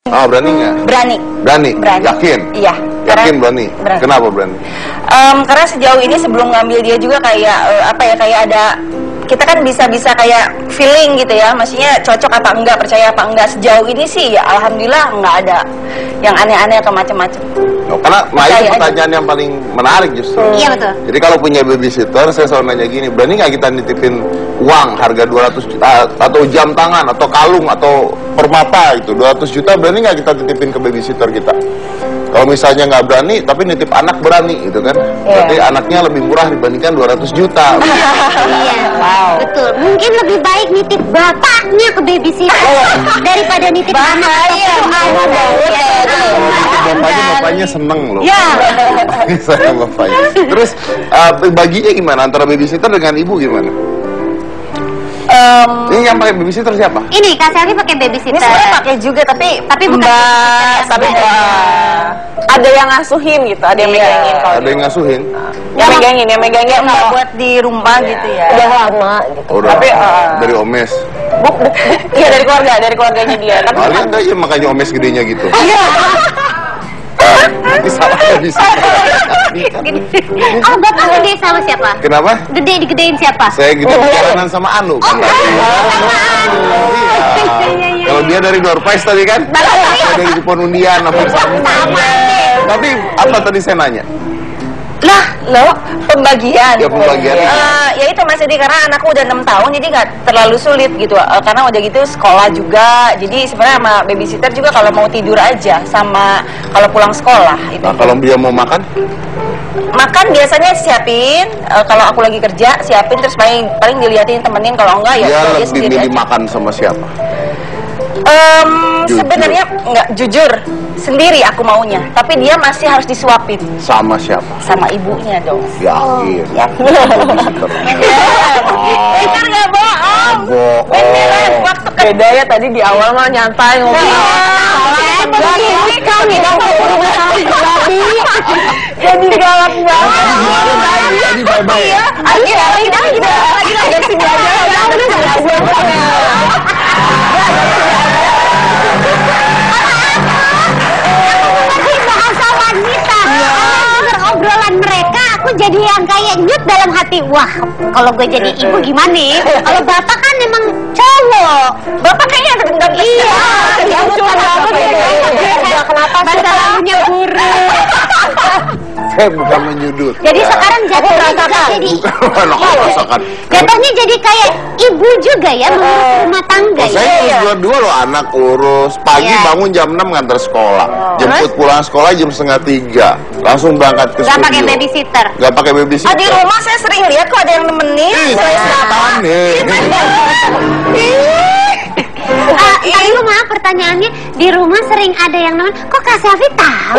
Oh, berani nggak? Berani. Berani? Berani. Yakin? Iya. Yakin berani? Berani. Kenapa berani? Karena sejauh ini sebelum ngambil dia juga kayak kayak ada, kita kan bisa kayak feeling gitu ya, maksudnya cocok apa enggak, percaya apa enggak. Sejauh ini sih ya alhamdulillah nggak ada yang aneh-aneh atau macam-macam. Oh, karena itu pertanyaan yang paling menarik justru. Iya betul. Jadi kalau punya babysitter, saya selalu nanya gini, berani nggak kita nitipin uang harga 200 juta atau jam tangan atau kalung atau permata itu 200 juta, berani nggak kita titipin ke babysitter kita? Kalau misalnya nggak berani, tapi nitip anak berani gitu kan? Berarti anaknya lebih murah dibandingkan 200 juta. Iya, betul. Mungkin lebih baik nitip bapaknya ke babysitter daripada nitip anak. Bapaknya seneng loh. Ya. Saya bapaknya. Terus baginya gimana antara babysitter dengan ibu gimana? Ini yang pakai babysitter siapa? Ini Kak Selvi pakai babysitter. Ini sebenarnya pakai juga tapi bukan tapi ada yang ngasuhin gitu, ada yang megangin. Ada yang ngasuhin? Yang megangin nggak buat di rumah gitu ya. Udah lama gitu. Oh, tapi dari Omes. Iya dari keluarganya dia. Tapi Kalian enggak ya makanya Omes gedenya gitu. iya. Bisa. Oh, Bapak gede sama siapa? Kenapa? Gede digedein siapa? Saya gede jalanan sama Anu. Oh, sama Anu. Kalau dia dari Dorpais tadi kan? Saya dari Ciponundian. Sama. Tapi apa tadi saya nanya? Lah, lo pembagian. Ya, pembagian. Ya itu Mas Edi, karena anakku udah 6 tahun jadi nggak terlalu sulit gitu. Karena udah gitu sekolah juga. Jadi sebenarnya sama babysitter juga kalau mau tidur aja sama kalau pulang sekolah itu. Nah, kalau dia mau makan? Makan biasanya siapin, kalau aku lagi kerja siapin, terus paling diliatin temenin, kalau enggak ya dia dia lebih sendiri milih aja. makan sama siapa? Sebenarnya nggak, jujur sendiri aku maunya, tapi dia masih harus disuapin Sama siapa? sama ibunya dong. Yakin. Bener nggak bohong? Beneran, waktu beda ya tadi di awal mah nyantai ngomong. Begini kami jadi galak banget. Jadi bye-bye. Akhirnya kita lagi sini aja. Bahasa wanita. Dengar obrolan mereka, aku jadi yang kayak nyut dalam hati. Wah, kalau gue jadi ibu gimana nih? Kalau bapak kan emang cowok. Bapak kayaknya ada dendam. Iya, yang cuma kenapa masalahnya guru. Saya bukan menyudut. Jadi sekarang jatuhnya juga jadi jatuhnya jadi kayak ibu juga ya, mengurus rumah tangga ya. Saya urus dua-dua loh, anak urus. Pagi bangun jam 6 ngantar sekolah. Jemput pulang sekolah jam 2:30. Langsung berangkat ke studio. Gak pakai babysitter. Gak pakai babysitter. Di rumah saya sering lihat kok ada yang nemenin. Tadi lu maaf pertanyaannya, di rumah sering ada yang nemen. Kok Kak Selvi tahu?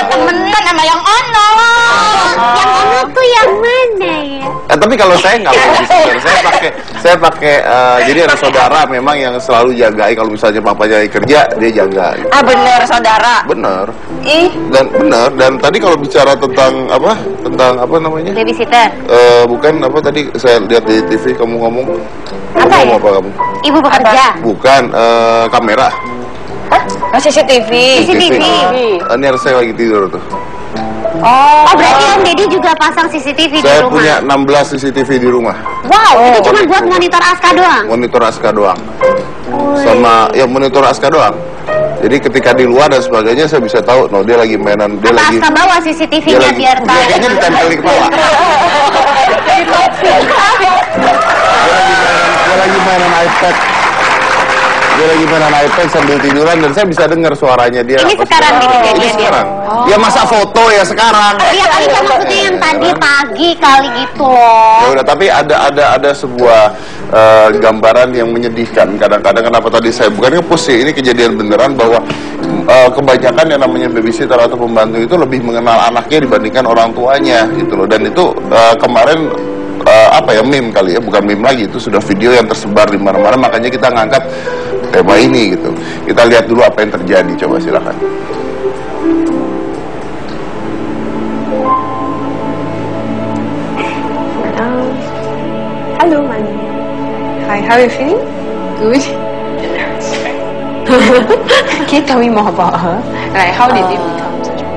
Temenan sama yang ono. Yang ono tuh yang mana ya? Tapi kalau saya nggak babysitter, saya pakai jadi ada saudara memang yang selalu jagai. Kalau misalnya papanya kerja, dia jaga. Gitu. Bener saudara. Bener. Ih. Dan tadi kalau bicara tentang apa namanya? Babysitter. Bukan apa tadi saya lihat di TV kamu ngomong. Apa ya? Apa kamu? Ibu bekerja. Bukan kamera. CCTV. Ini harus saya lagi tidur tuh. Oh, berarti Om Deddy juga pasang CCTV di Saya rumah. punya 16 CCTV di rumah. Wow, itu cuma buat monitor Aska doang. Monitor Aska doang. Sama ya monitor Aska doang. Jadi ketika di luar dan sebagainya saya bisa tahu, dia lagi mainan, dia lagi. Aska bawa CCTV-nya biar tahu. Kayaknya ditempel di kepala. Dia lagi mainan iPad. Dia lagi mainan iPad sambil tiduran dan saya bisa dengar suaranya dia. Ini sekarang nih kejadian dia. Sekarang. Ya masa foto ya sekarang. Iya kali kan maksudnya yang tadi pagi kali gitu. Ya udah, tapi ada sebuah gambaran yang menyedihkan. Kadang-kadang kenapa tadi saya bukan nge-post sih, ini kejadian beneran bahwa kebanyakan yang namanya babysitter atau pembantu itu lebih mengenal anaknya dibandingkan orang tuanya gitu loh. Dan itu kemarin meme kali ya, bukan meme lagi, itu sudah video yang tersebar di mana-mana, makanya kita ngangkat tema ini gitu. Kita lihat dulu apa yang terjadi, coba silakan. Hello, Mani. Hi, how are you feeling? Good. Can you tell me more about her? Like, how did it become such a...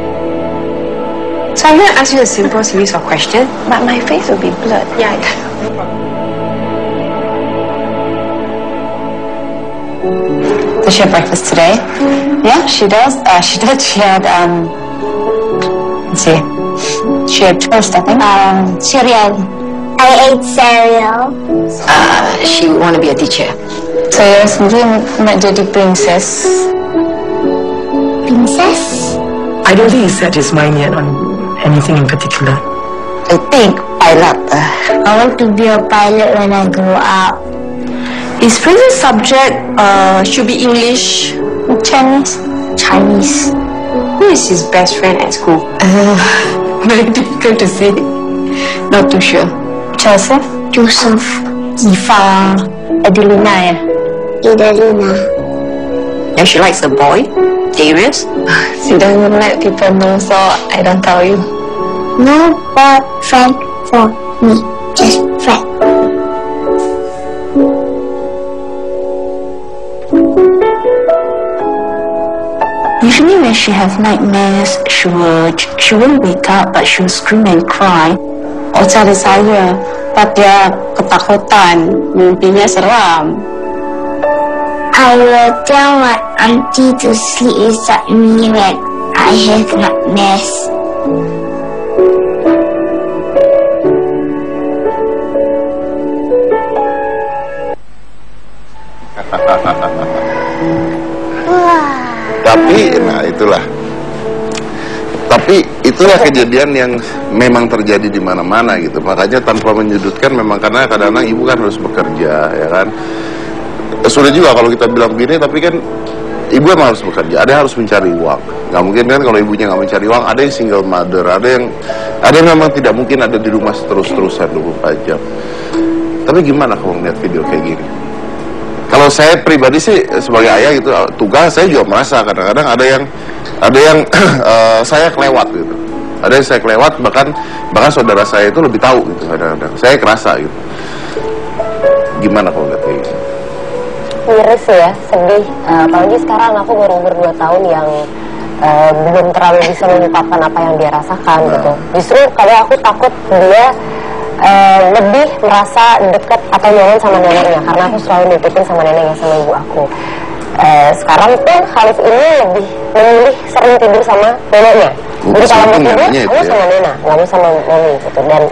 So I'm going to ask you a simple series of questions. But my face will be blurred. Yeah. Does she have breakfast today? Yeah, she does. She did. She had, let's see. She had toast, I think. Cereal. I ate cereal. She would want to be a teacher. Saya sendiri nak jadi princess. Princess? I don't think he's set his mind yet on anything in particular. I think pilot. I want to be a pilot when I grow up. His favorite subject should be English. Chinese. Chinese. Who is his best friend at school? Very difficult to say. Not too sure. Joseph? Joseph. Eva. Adelina, ya? Idelina. And she likes a boy. Darius? She doesn't let people know, so I don't tell you. No boyfriend for me. Just friend. Usually when she has nightmares, she won't wake up, but she will scream and cry. Oh, cari saya, but dia ketakutan, mimpinya seram. I will tell my auntie to sleep beside me when I have nightmares. Tapi itulah kejadian yang memang terjadi di mana-mana gitu. Makanya tanpa menyudutkan, memang karena kadang-kadang ibu kan harus bekerja, ya kan. Sudah juga kalau kita bilang begini, tapi kan ibu emang harus bekerja, ada yang harus mencari uang. Nggak mungkin kan kalau ibunya nggak mencari uang. Ada yang single mother, ada yang memang tidak mungkin ada di rumah terus-terusan 24 jam. Tapi gimana kalau melihat video kayak gini? Kalau saya pribadi sih sebagai ayah gitu, tugas saya juga merasa kadang-kadang ada yang saya kelewat gitu. Ada yang saya kelewat, bahkan saudara saya itu lebih tahu gitu kadang-kadang. Saya kerasa gitu. Gimana kalau lihat kayak gini? Miris ya, sedih. Apalagi sekarang aku baru umur 2 tahun yang belum terlalu bisa mengungkapkan apa yang dia rasakan gitu. Justru kalau aku takut dia lebih merasa dekat atau nyaman sama neneknya, karena aku selalu nitipin sama neneknya, sama ibu aku. Sekarang pun Khalif ini lebih memilih sering tidur sama neneknya. Jadi kalau mau tidur, kamu sama nena, kamu sama mami gitu. Dan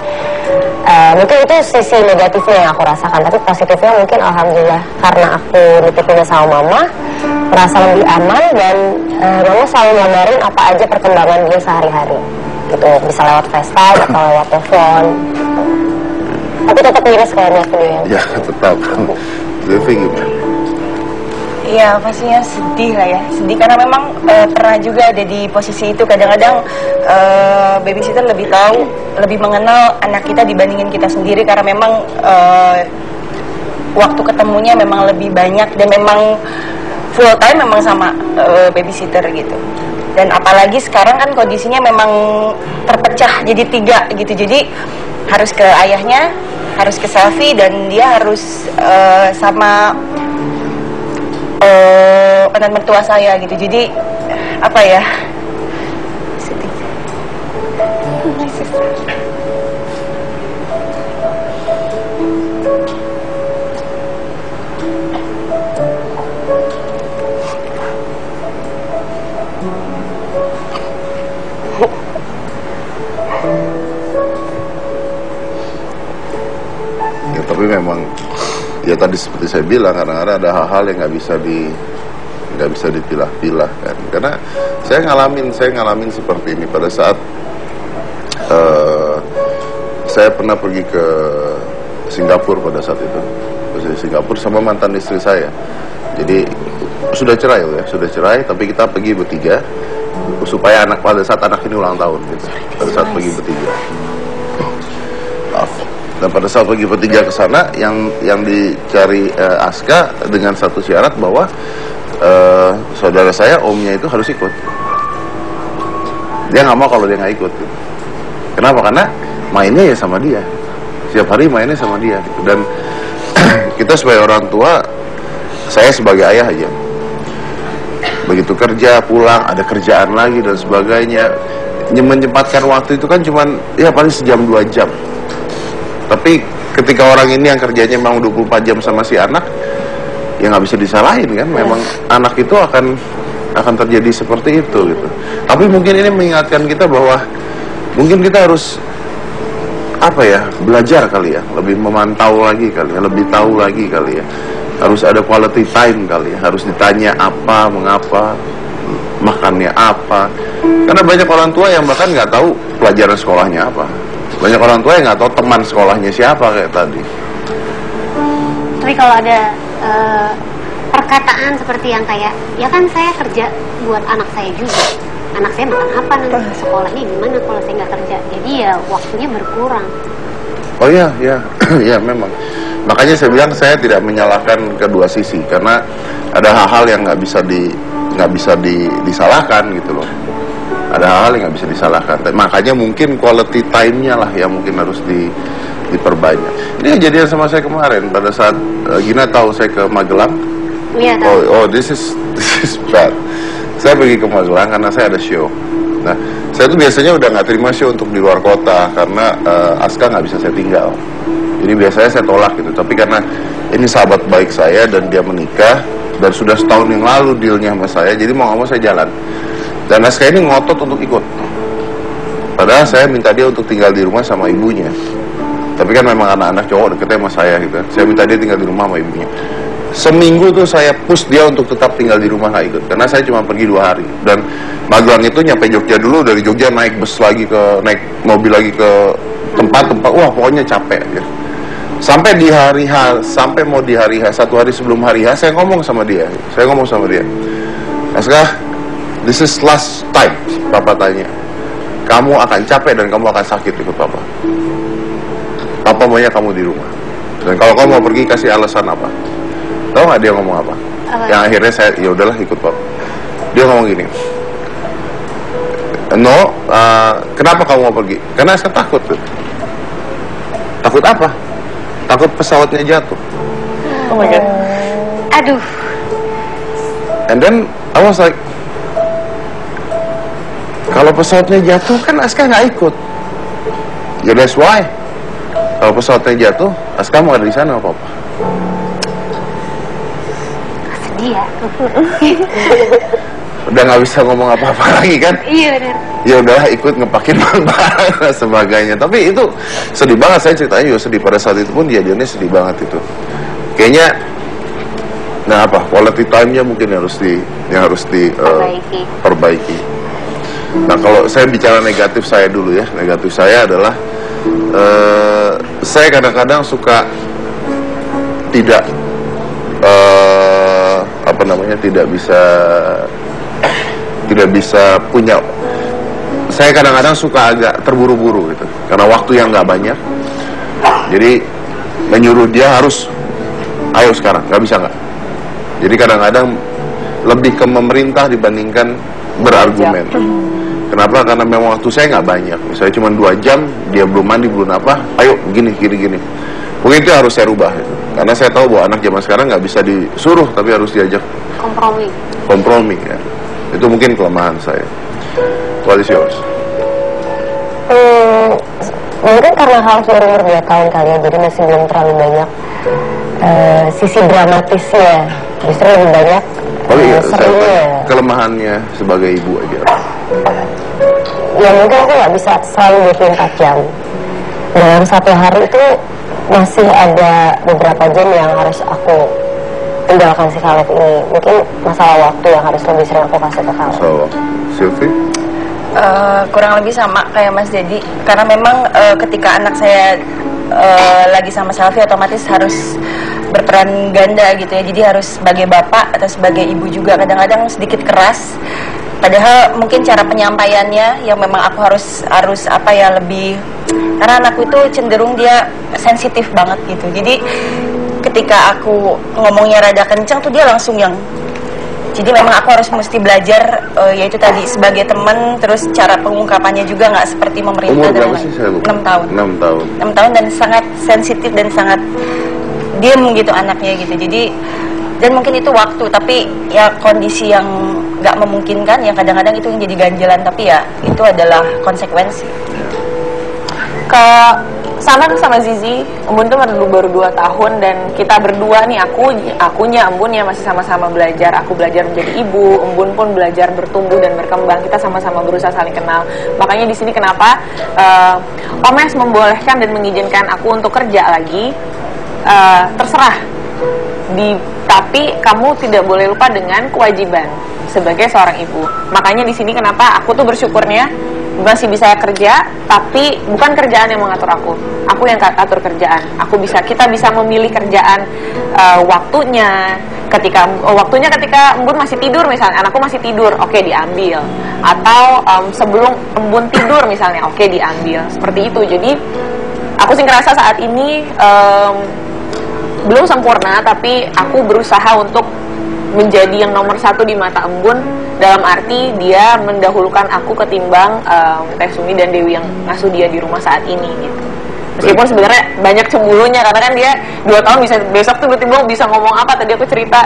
mungkin itu sisi negatifnya yang aku rasakan. Tapi positifnya mungkin alhamdulillah, karena aku nitipinnya sama mama, merasa lebih aman. Dan mama selalu ngabarin apa aja perkembangan dia sehari-hari gitu. Bisa lewat FaceTime atau lewat telepon. Tapi tetap miris kalau lihat videonya. Ya tetap. Devi gimana? Iya, pastinya sedih lah ya. Sedih karena memang pernah juga ada di posisi itu. Kadang-kadang babysitter lebih tahu, lebih mengenal anak kita dibandingin kita sendiri. Karena memang waktu ketemunya memang lebih banyak. Dan memang full time memang sama babysitter gitu. Dan apalagi sekarang kan kondisinya memang terpecah jadi 3 gitu. Jadi harus ke ayahnya, harus ke Selfie, dan dia harus sama penan mertua saya gitu. Jadi apa ya, sedih. Ya tapi memang ya tadi seperti saya bilang, kadang-kadang ada hal-hal yang nggak bisa dipilah-pilah kan. Karena saya ngalamin seperti ini pada saat saya pernah pergi ke Singapura pada saat itu. Di Singapura sama mantan istri saya. Jadi sudah cerai tapi kita pergi bertiga supaya pada saat anak ini ulang tahun gitu. Pada saat pergi bertiga. Maaf. Dan pada saat pergi bertiga ke sana, yang dicari Aska dengan satu syarat bahwa saudara saya, omnya itu harus ikut. Dia nggak mau kalau dia nggak ikut. Gitu. Kenapa? Karena mainnya ya sama dia. Setiap hari mainnya sama dia. Gitu. Dan kita sebagai orang tua, saya sebagai ayah aja, begitu kerja pulang ada kerjaan lagi dan sebagainya. Menyempatkan waktu itu kan cuman ya paling sejam 2 jam. Tapi ketika orang ini yang kerjanya memang 24 jam sama si anak, ya nggak bisa disalahin kan. Memang anak itu akan terjadi seperti itu gitu. Tapi mungkin ini mengingatkan kita bahwa mungkin kita harus belajar kali ya, lebih memantau lagi kali ya, lebih tahu lagi kali ya. Harus ada quality time kali ya, harus ditanya apa, mengapa, makannya apa. Karena banyak orang tua yang bahkan nggak tahu pelajaran sekolahnya apa. Banyak orang tua yang nggak tahu teman sekolahnya siapa kayak tadi. Tapi kalau ada perkataan seperti yang kayak, ya kan saya kerja buat anak saya juga. Anak saya makan apa nanti, sekolahnya gimana kalau saya nggak kerja? Jadi ya waktunya berkurang. Oh iya, ya memang. Makanya saya bilang saya tidak menyalahkan kedua sisi karena ada hal-hal yang nggak bisa disalahkan gitu loh. Ada hal-hal yang nggak bisa disalahkan. Makanya mungkin quality time-nya lah yang mungkin harus diperbanyak. Ini kejadian sama saya kemarin pada saat Gina tahu saya ke Magelang. Iya tahu. Oh, this is bad. Saya pergi ke Magelang karena saya ada show. Nah, saya tuh biasanya udah nggak terima show untuk di luar kota karena Aska nggak bisa saya tinggal. Jadi biasanya saya tolak gitu. Tapi karena ini sahabat baik saya dan dia menikah dan sudah setahun yang lalu dealnya sama saya, jadi mau nggak mau saya jalan. Dan Aska ini ngotot untuk ikut. Padahal saya minta dia untuk tinggal di rumah sama ibunya. Tapi kan memang anak-anak cowok deketnya sama saya gitu. Saya minta dia tinggal di rumah sama ibunya. Seminggu tuh saya push dia untuk tetap tinggal di rumah, nggak ikut karena saya cuma pergi 2 hari. Dan Magelang itu nyampe Jogja dulu, dari Jogja naik bus lagi naik mobil lagi ke tempat wah pokoknya capek ya. Sampai di hari H, sampai mau di hari H, 1 hari sebelum hari H saya ngomong sama dia. Aska, this is last time. Papa tanya, kamu akan capek dan kamu akan sakit ikut papa. Papa maunya kamu di rumah. Dan kalau kamu mau pergi kasih alasan apa? Tahu nggak dia ngomong apa? Yang akhirnya saya ya udahlah ikut papa. Dia ngomong gini, no, kenapa kamu mau pergi? Karena saya takut tuh. Takut apa? Takut pesawatnya jatuh. Oh my god. Aduh. And then I was like, kalau pesawatnya jatuh kan Aska nggak ikut. Ya that's why. Kalau pesawatnya jatuh, Aska mau ada di sana apa? Sedih ya. Udah nggak bisa ngomong apa-apa lagi kan? Iya benar. Ya udahlah ikut ngepakin barang dan sebagainya. Tapi itu sedih banget, saya ceritanya juga sedih pada saat itu pun jadiannya sedih banget itu. Kayaknya, quality time-nya mungkin harus diperbaiki. Nah kalau saya bicara negatif saya dulu ya, negatif saya adalah saya kadang-kadang suka tidak tidak bisa punya. Saya kadang-kadang suka agak terburu-buru gitu, karena waktu yang nggak banyak. Jadi menyuruh dia harus, ayo sekarang, nggak bisa nggak. Jadi kadang-kadang lebih ke memerintah dibandingkan berargumen. Kenapa? Karena memang waktu saya nggak banyak. Misalnya cuma 2 jam, dia belum mandi, belum apa. Ayo, gini. Mungkin itu harus saya rubah. Gitu. Karena saya tahu bahwa anak zaman sekarang nggak bisa disuruh, tapi harus diajak kompromi ya. Itu mungkin kelemahan saya. What is yours? Mungkin karena hal umur 2 tahun kali ya, jadi masih belum terlalu banyak sisi dramatisnya. Justru lebih banyak serunya. Kelemahannya sebagai ibu aja. Ya mungkin aku nggak bisa selalu 24 jam. Dalam satu hari itu masih ada beberapa jam yang harus aku tinggalkan si Khaled ini. Mungkin masalah waktu yang harus lebih sering aku kasih ke Khaled. So, Sylvie? Kurang lebih sama kayak Mas Dedi, karena memang ketika anak saya lagi sama Selfie otomatis harus berperan ganda gitu ya, jadi harus sebagai bapak atau sebagai ibu juga kadang-kadang sedikit keras, padahal mungkin cara penyampaiannya yang memang aku harus lebih, karena anakku itu cenderung dia sensitif banget gitu, jadi ketika aku ngomongnya rada kencang tuh dia langsung yang. Jadi memang aku harus mesti belajar, yaitu tadi sebagai teman, terus cara pengungkapannya juga nggak seperti Umur memerintah. berapa sih saya lupa? 6 tahun. 6 tahun Dan sangat sensitif dan sangat diem gitu anaknya gitu. Jadi Dan mungkin itu waktu, tapi ya kondisi yang nggak memungkinkan, yang kadang-kadang itu yang jadi ganjalan, tapi ya itu adalah konsekuensi. Sama Zizi, Embun tuh baru 2 tahun dan kita berdua nih, akunya Embun ya masih sama-sama belajar. Aku belajar menjadi ibu, Embun pun belajar bertumbuh dan berkembang. Kita sama-sama berusaha saling kenal. Makanya di sini kenapa Omes membolehkan dan mengizinkan aku untuk kerja lagi, terserah. Tapi kamu tidak boleh lupa dengan kewajiban sebagai seorang ibu. Makanya di sini kenapa aku tuh bersyukurnya masih bisa kerja, tapi bukan kerjaan yang mengatur aku yang atur kerjaan. Kita bisa memilih kerjaan, waktunya. Waktunya ketika Embun masih tidur misalnya, anakku masih tidur, oke, diambil. Atau sebelum Embun tidur misalnya, oke, diambil. Seperti itu. Jadi aku sih ngerasa saat ini belum sempurna, tapi aku berusaha untuk menjadi yang nomor 1 di mata Embun, dalam arti dia mendahulukan aku ketimbang Teh Sumi dan Dewi yang ngasuh dia di rumah saat ini gitu. Meskipun sebenarnya banyak cemburunya, karena kan dia 2 tahun bisa besok tuh tiba-tiba bisa ngomong apa. Tadi aku cerita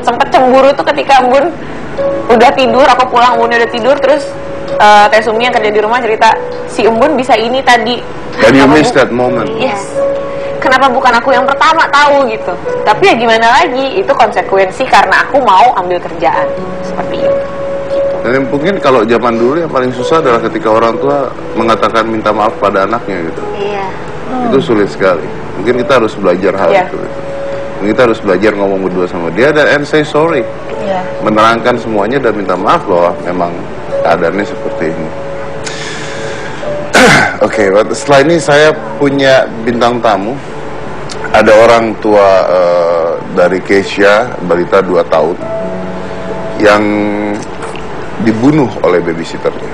sempet cemburu tuh ketika Embun udah tidur, aku pulang Embun udah tidur, terus Teh Sumi yang kerja di rumah cerita, si Embun bisa ini tadi. And you miss that moment. Yes. Kenapa bukan aku yang pertama tahu gitu? Tapi ya gimana lagi, itu konsekuensi karena aku mau ambil kerjaan seperti itu. Dan mungkin kalau zaman dulu yang paling susah adalah ketika orang tua mengatakan minta maaf pada anaknya gitu. Iya. Itu sulit sekali. Mungkin kita harus belajar hal itu. Mungkin kita harus belajar ngomong berdua sama dia dan say sorry. Menerangkan semuanya dan minta maaf bahwa memang keadaannya seperti ini. Oke, setelah ini saya punya bintang tamu. Ada orang tua dari Keisha, balita 2 tahun, yang dibunuh oleh babysitternya.